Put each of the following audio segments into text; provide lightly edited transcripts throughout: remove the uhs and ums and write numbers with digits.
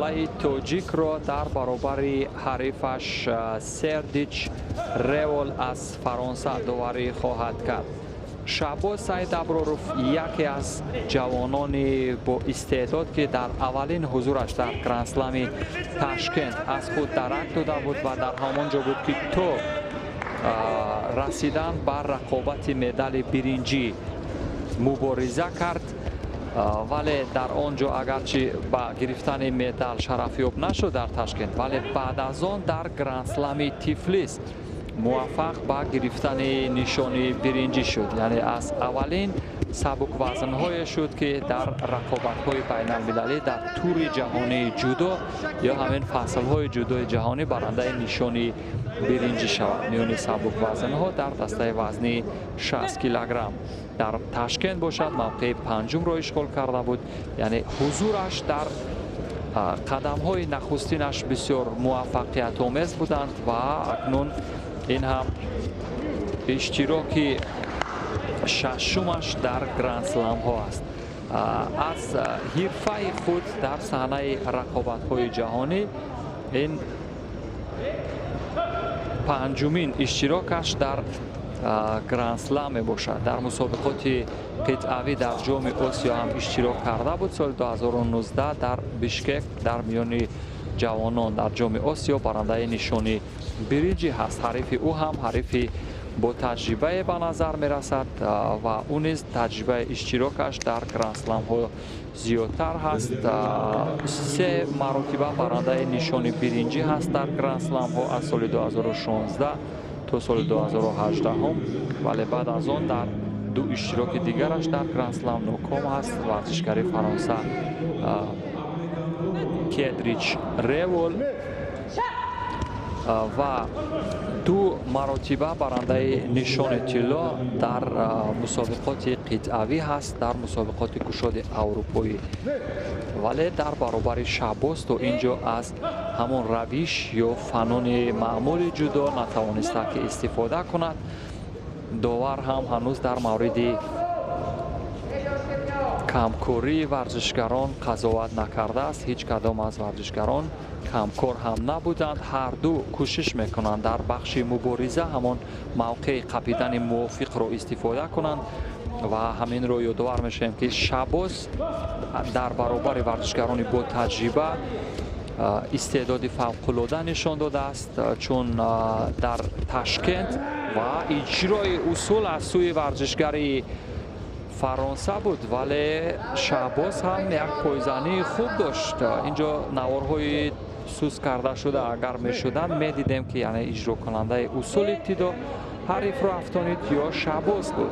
مقابله توجیک را در برابر حریفش سردیچ ریول از فرانسه داوری خواهد کرد. شهباز سعید ابراروف یکی از جوانان با استعداد که در اولین حضورش در گرند اسلم تاشکند از خود درک داده بود و در همانجا بود که تو رسیدن بر رقابت مدال برنجی مبارزه کرد، ولی در آنجا اگرچه با گرفتن مدال شرفیاب نشد در تاشکند، ولی بعد از آن در گرند اسلم تیفلیس موفق به گرفتن نشان برنجی شد. یعنی از اولین سبک وزن‌های شد که در رقابت‌های بین‌المللی در تور جهانی جودو یا همین فصل‌های جودو جهانی برنده نشان برنجی شود. میان سبک وزن‌ها در دسته وزنی 60 کیلوگرم در تاشکند باشد. موقع پنجم را اشغال کرده بود. یعنی حضورش در قدم‌های نخستینش بسیار موفقیت آمیز بودند و اکنون این هم اشتراک ششمش در گرند اسلم ها است. از حرفه خود در صحنه رقابت های جهانی این پنجمین اشتراکش در گرند اسلم می باشد. در مسابقات قطعوی در جام آسیا هم اشتراک کرده بود. سال 2019 در بشکک در میان جوانان در جام آسیا برنده نشانی برنجی هست. حریف او هم حریف با تجربه به نظر می رسد و اون نیز تجربه اشتراکش در گرند اسلم ها زیادتر هست. 3 مرتبه برنده نشانی برنجی هست در گرند اسلم ها از سال 2016 تا سال 2018 هم، ولی بعد از آن در 2 اشتراک دیگرش در گرند اسلم ناکام است. ورزشکار فرانسه کیدریچ ریول و 2 مرتبه برنده نشان طلا در مسابقات قطعوی هست، در مسابقات گشاد اروپایی. ولی در برابر شهباز تا اینجا از همون روش یا فنون معمول جودو نتوانسته که استفاده کند. داور هم هنوز در مورد کمکاری ورزشکاران قضاوت نکرده است. هیچ کدام از ورزشکاران کمکار هم نبودند. هر دو کوشش میکنند در بخش مبارزه همان موقع قپیدن موافق را استفاده کنند و همین رو یادآور میشیم که شهباز در برابر ورزشکاران با تجربه استعداد فوق‌العاده نشان داده است، چون در تاشکند و اجرای اصول از سوی ورزشکاری فرانسه بود، ولی شهباز هم یک پایزنی خوب داشت. اینجا نوارهای سوس کرده شده اگر می شدن می دیدیم که یعنی اجرا کننده اصول ابتدا حریف را افتانید یا شهباز بود.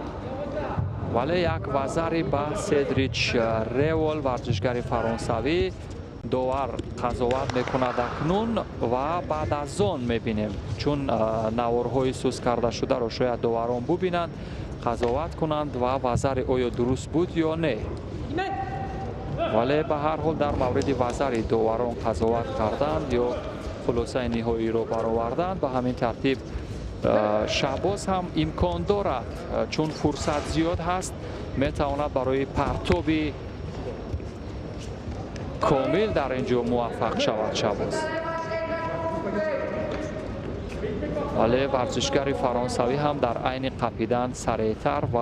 ولی یک وزری به سدریچ ریول ورزشکار فرانسوی داور قضاوت میکند اکنون و بعد از آن میبینیم، چون نوارهای سوس کرده شده را شاید داوران ببینند قضاوت کنند و وزر آیا درست بود یا نه. ولی به هر حال در مورد وزر داوران قضاوت کردند یا خلاصه نهایی را برآوردند. به همین ترتیب شهباز هم امکان دارد، چون فرصت زیاد هست، میتواند برای پرتاب کامل در اینجا موفق شود شهباز. ولی ورزشکار فرانسوی هم در عین قپیدن سریعتر و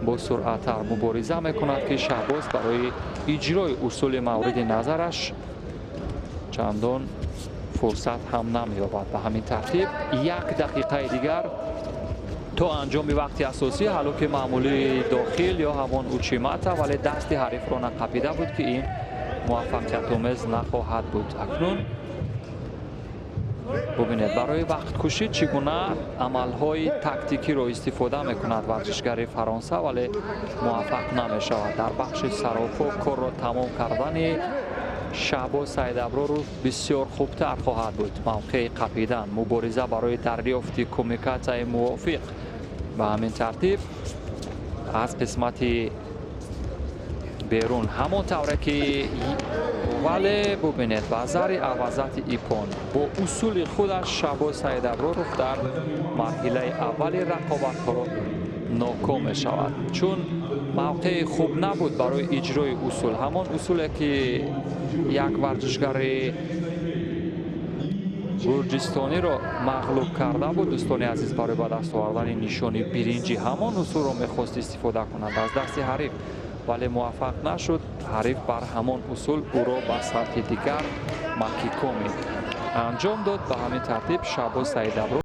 با سرعتتر مبارزه میکند که شهباز برای اجرای اصول مورد نظرش چندان فرصت هم نمی‌یابد. به همین ترتیب 1 دقیقه دیگر تا انجام وقت اساسی حلوک معمولی داخل یا همون اوچیماتا، ولی دست حریف را نقپیده بود که این موفقیت آمیز نخواهد بود. اکنون ببینید برای وقت کشی چگونه عملهای تاکتیکی را استفاده میکند ورزشکار فرانسه، ولی موفق نمیشود. در بخش سراپا کار را تمام کردن شهباز سعید ابراروف بسیار خوبتر خواهد بود. موقع قپیدن مبارزه برای دریافت کمیکات موافق. به همین ترتیب از قسمت بیرون همون طوره که ولی ببینید وزر عوضت ایپان با اصول خودش شهباز سعید ابراروف در مرحله اول رقابت ها ناکام می شود، چون موقع خوب نبود برای اجرای اصول. همان اصولی که یک ورزشکار گرجستانی را مغلوب کرده بود دوستان عزیز برای به دست آوردن نشانی برنجی، همان اصول را میخواست استفاده کند از دست حریف ولی موفق نشد. حریف بر همان اصول او را به سطح دیگر مکیکومی انجام داد. به همین ترتیب شهباز سعیدابرو